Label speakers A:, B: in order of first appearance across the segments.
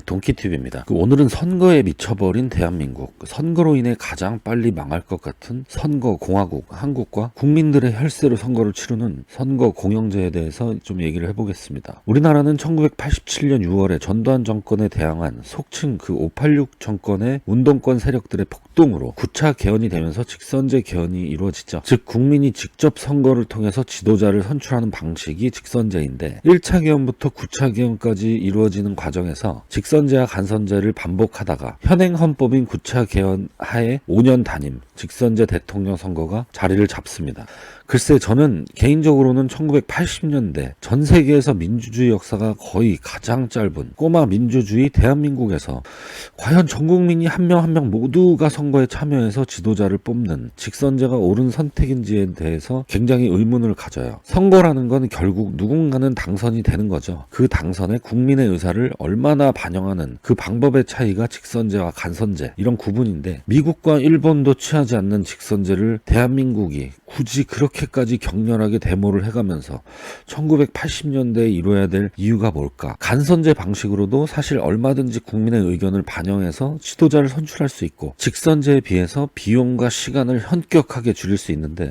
A: 동키TV입니다. 오늘은 선거에 미쳐버린 대한민국, 선거로 인해 가장 빨리 망할 것 같은 선거공화국 한국과 국민들의 혈세로 선거를 치르는 선거 공영제에 대해서 좀 얘기를 해보겠습니다. 우리나라는 1987년 6월에 전두환 정권에 대항한 속칭 그 586 정권의 운동권 세력들의 폭동으로 9차 개헌이 되면서 직선제 개헌이 이루어지죠. 즉 국민이 직접 선거를 통해서 지도자를 선출하는 방식이 직선제인데 1차 개헌부터 9차 개헌까지 이루어지는 과정에서 직선제와 간선제를 반복하다가 현행 헌법인 9차 개헌 하에 5년 단임 직선제 대통령 선거가 자리를 잡습니다. 글쎄 저는 개인적으로는 1980년대 전 세계에서 민주주의 역사가 거의 가장 짧은 꼬마 민주주의 대한민국에서 과연 전 국민이 한 명 한 명 모두가 선거에 참여해서 지도자를 뽑는 직선제가 옳은 선택인지에 대해서 굉장히 의문을 가져요. 선거라는 건 결국 누군가는 당선이 되는 거죠. 그 당선에 국민의 의사를 얼마나 반영하는 그 방법의 차이가 직선제와 간선제 이런 구분인데 미국과 일본도 취하지 않는 직선제를 대한민국이 굳이 그렇게까지 격렬하게 데모를 해가면서 1980년대에 이뤄야 될 이유가 뭘까? 간선제 방식으로도 사실 얼마든지 국민의 의견을 반영해서 지도자를 선출할 수 있고 직선제에 비해서 비용과 시간을 현격하게 줄일 수 있는데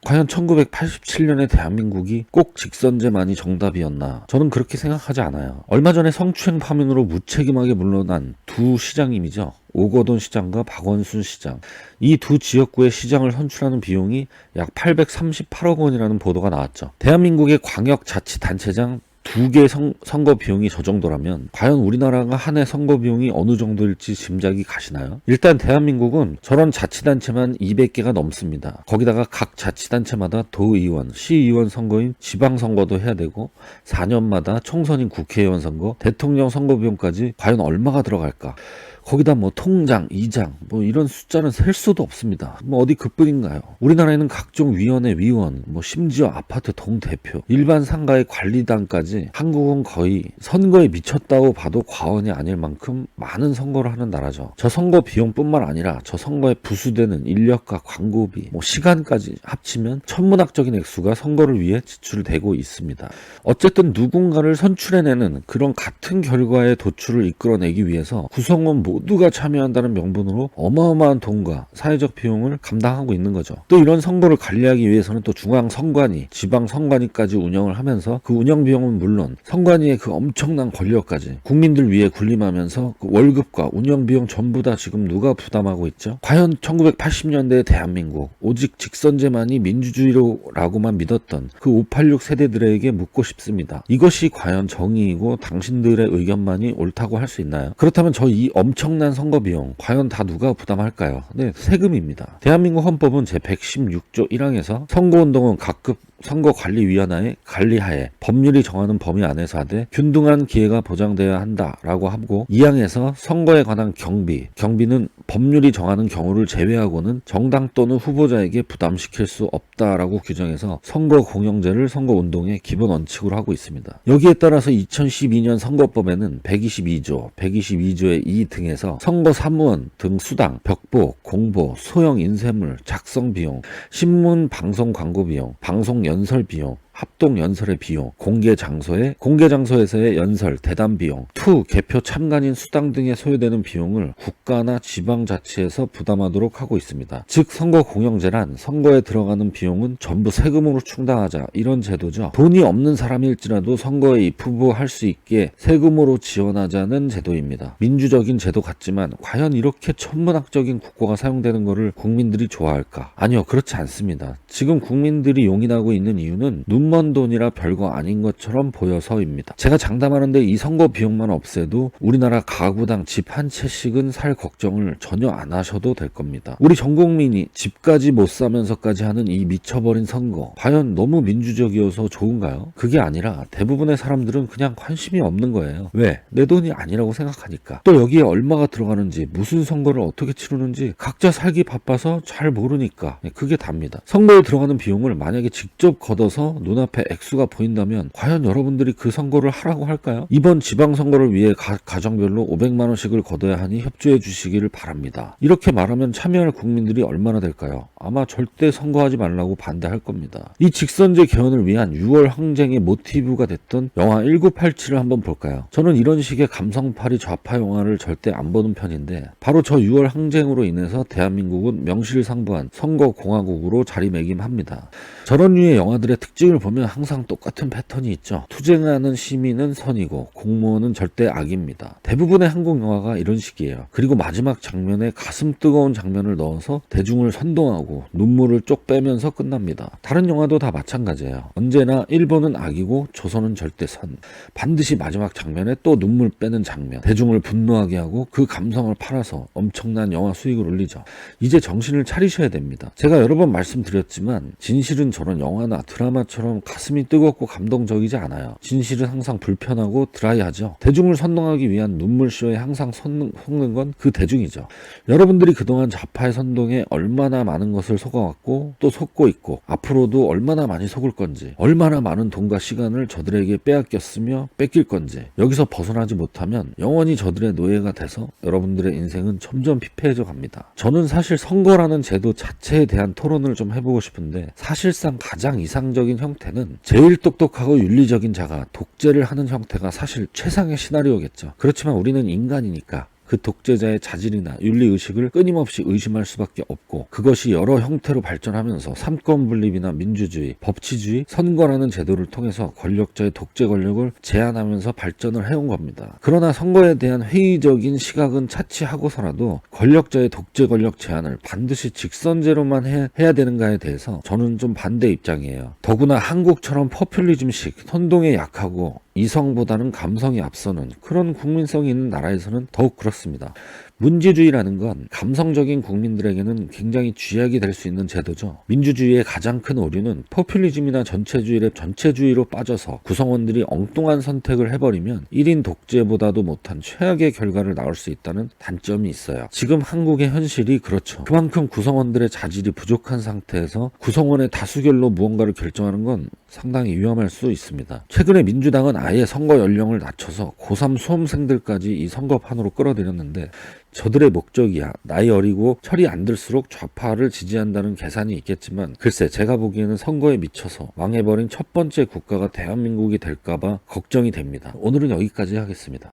A: 과연 1987년의 대한민국이 꼭 직선제만이 정답이었나? 저는 그렇게 생각하지 않아요. 얼마 전에 성추행 파면으로 무책임하게 물러난 두 시장님이죠. 오거돈 시장과 박원순 시장. 이 두 지역구의 시장을 선출하는 비용이 약 838억 원이라는 보도가 나왔죠. 대한민국의 광역자치단체장 2개 선거 비용이 저 정도라면 과연 우리나라가 한 해 선거 비용이 어느 정도일지 짐작이 가시나요? 일단 대한민국은 저런 자치단체만 200개가 넘습니다. 거기다가 각 자치단체마다 도의원, 시의원 선거인 지방선거도 해야 되고 4년마다 총선인 국회의원 선거, 대통령 선거 비용까지 과연 얼마가 들어갈까? 거기다 뭐 통장, 이장 뭐 이런 숫자는 셀 수도 없습니다. 뭐 어디 그뿐인가요? 우리나라에는 각종 위원회 위원, 뭐 심지어 아파트 동대표, 일반 상가의 관리단까지 한국은 거의 선거에 미쳤다고 봐도 과언이 아닐 만큼 많은 선거를 하는 나라죠. 저 선거 비용뿐만 아니라 저 선거에 부수되는 인력과 광고비, 뭐 시간까지 합치면 천문학적인 액수가 선거를 위해 지출되고 있습니다. 어쨌든 누군가를 선출해내는 그런 같은 결과의 도출을 이끌어내기 위해서 구성원 모두가 참여한다는 명분으로 어마어마한 돈과 사회적 비용을 감당하고 있는 거죠. 또 이런 선거를 관리하기 위해서는 또 중앙선관위, 지방선관위까지 운영을 하면서 그 운영 비용은 물론 선관위의 그 엄청난 권력까지 국민들 위해 군림하면서 그 월급과 운영 비용 전부 다 지금 누가 부담하고 있죠? 과연 1980년대 대한민국 오직 직선제만이 민주주의라고만 믿었던 그 586 세대들에게 묻고 싶습니다. 이것이 과연 정의이고 당신들의 의견만이 옳다고 할 수 있나요? 그렇다면 저 이 엄청난 선거 비용 과연 다 누가 부담할까요? 네, 세금입니다. 대한민국 헌법은 제116조 1항에서 선거운동은 각급 선거관리위원회의 관리하에 법률이 정하는 범위 안에서 하되 균등한 기회가 보장되어야 한다라고 하고 2항에서 선거에 관한 경비는 법률이 정하는 경우를 제외하고는 정당 또는 후보자에게 부담시킬 수 없다라고 규정해서 선거 공영제를 선거운동의 기본 원칙으로 하고 있습니다. 여기에 따라서 2012년 선거법에는 122조의 2 등에서 선거 사무원 등 수당, 벽보, 공보, 소형 인쇄물, 작성 비용, 신문 방송 광고 비용, 방송 연설 비용, 합동 연설의 비용, 공개 장소에서의 연설, 대담 비용, 개표 참관인 수당 등에 소요되는 비용을 국가나 지방자치에서 부담하도록 하고 있습니다. 즉 선거 공영제란 선거에 들어가는 비용은 전부 세금으로 충당하자 이런 제도죠. 돈이 없는 사람일지라도 선거에 입후보할 수 있게 세금으로 지원하자는 제도입니다. 민주적인 제도 같지만 과연 이렇게 천문학적인 국고가 사용되는 것을 국민들이 좋아할까? 아니요, 그렇지 않습니다. 지금 국민들이 용인하고 있는 이유는 눈먼 돈이라 별거 아닌 것처럼 보여서입니다. 제가 장담하는데 이 선거 비용만 없애도 우리나라 가구당 집 한 채씩은 살 걱정을 전혀 안 하셔도 될 겁니다. 우리 전 국민이 집까지 못 사면서까지 하는 이 미쳐버린 선거 과연 너무 민주적이어서 좋은가요? 그게 아니라 대부분의 사람들은 그냥 관심이 없는 거예요. 왜? 내 돈이 아니라고 생각하니까. 또 여기에 얼마가 들어가는지 무슨 선거를 어떻게 치르는지 각자 살기 바빠서 잘 모르니까 그게 답니다. 선거에 들어가는 비용을 만약에 직접 걷어서 눈 눈앞에 액수가 보인다면 과연 여러분들이 그 선거를 하라고 할까요? 이번 지방선거를 위해 가정별로 500만 원씩을 걷어야 하니 협조해 주시기를 바랍니다. 이렇게 말하면 참여할 국민들이 얼마나 될까요? 아마 절대 선거하지 말라고 반대할 겁니다. 이 직선제 개헌을 위한 6월 항쟁의 모티브가 됐던 영화 1987을 한번 볼까요? 저는 이런 식의 감성파리 좌파 영화를 절대 안 보는 편인데 바로 저 6월 항쟁으로 인해서 대한민국은 명실상부한 선거공화국으로 자리매김합니다. 저런 류의 영화들의 특징을 보면 항상 똑같은 패턴이 있죠. 투쟁하는 시민은 선이고 공무원은 절대 악입니다. 대부분의 한국 영화가 이런 식이에요. 그리고 마지막 장면에 가슴 뜨거운 장면을 넣어서 대중을 선동하고 눈물을 쪽 빼면서 끝납니다. 다른 영화도 다 마찬가지예요. 언제나 일본은 악이고 조선은 절대 선. 반드시 마지막 장면에 또 눈물 빼는 장면, 대중을 분노하게 하고 그 감성을 팔아서 엄청난 영화 수익을 올리죠. 이제 정신을 차리셔야 됩니다. 제가 여러 번 말씀드렸지만 진실은 저런 영화나 드라마처럼 가슴이 뜨겁고 감동적이지 않아요. 진실은 항상 불편하고 드라이하죠. 대중을 선동하기 위한 눈물쇼에 항상 속는 건 그 대중이죠. 여러분들이 그동안 좌파의 선동에 얼마나 많은 것을 속아왔고 또 속고 있고 앞으로도 얼마나 많이 속을 건지, 얼마나 많은 돈과 시간을 저들에게 빼앗겼으며 뺏길 건지, 여기서 벗어나지 못하면 영원히 저들의 노예가 돼서 여러분들의 인생은 점점 피폐해져 갑니다. 저는 사실 선거라는 제도 자체에 대한 토론을 좀 해보고 싶은데 사실상 가장 이상적인 형태는 제일 똑똑하고 윤리적인 자가 독재를 하는 형태가 사실 최상의 시나리오겠죠. 그렇지만 우리는 인간이니까 그 독재자의 자질이나 윤리의식을 끊임없이 의심할 수밖에 없고 그것이 여러 형태로 발전하면서 삼권분립이나 민주주의, 법치주의, 선거라는 제도를 통해서 권력자의 독재 권력을 제한하면서 발전을 해온 겁니다. 그러나 선거에 대한 회의적인 시각은 차치하고서라도 권력자의 독재 권력 제한을 반드시 직선제로만 해야 되는가에 대해서 저는 좀 반대 입장이에요. 더구나 한국처럼 포퓰리즘식, 선동에 약하고 이성보다는 감성이 앞서는 그런 국민성이 있는 나라에서는 더욱 그렇습니다. 민주주의라는 건 감성적인 국민들에게는 굉장히 쥐약이 될 수 있는 제도죠. 민주주의의 가장 큰 오류는 포퓰리즘이나 전체주의로 빠져서 구성원들이 엉뚱한 선택을 해버리면 1인 독재보다도 못한 최악의 결과를 낳을 수 있다는 단점이 있어요. 지금 한국의 현실이 그렇죠. 그만큼 구성원들의 자질이 부족한 상태에서 구성원의 다수결로 무언가를 결정하는 건 상당히 위험할 수 있습니다. 최근에 민주당은 아예 선거 연령을 낮춰서 고3 수험생들까지 이 선거판으로 끌어들였는데 저들의 목적이야 나이 어리고 철이 안 들수록 좌파를 지지한다는 계산이 있겠지만 글쎄 제가 보기에는 선거에 미쳐서 망해버린 첫 번째 국가가 대한민국이 될까봐 걱정이 됩니다. 오늘은 여기까지 하겠습니다.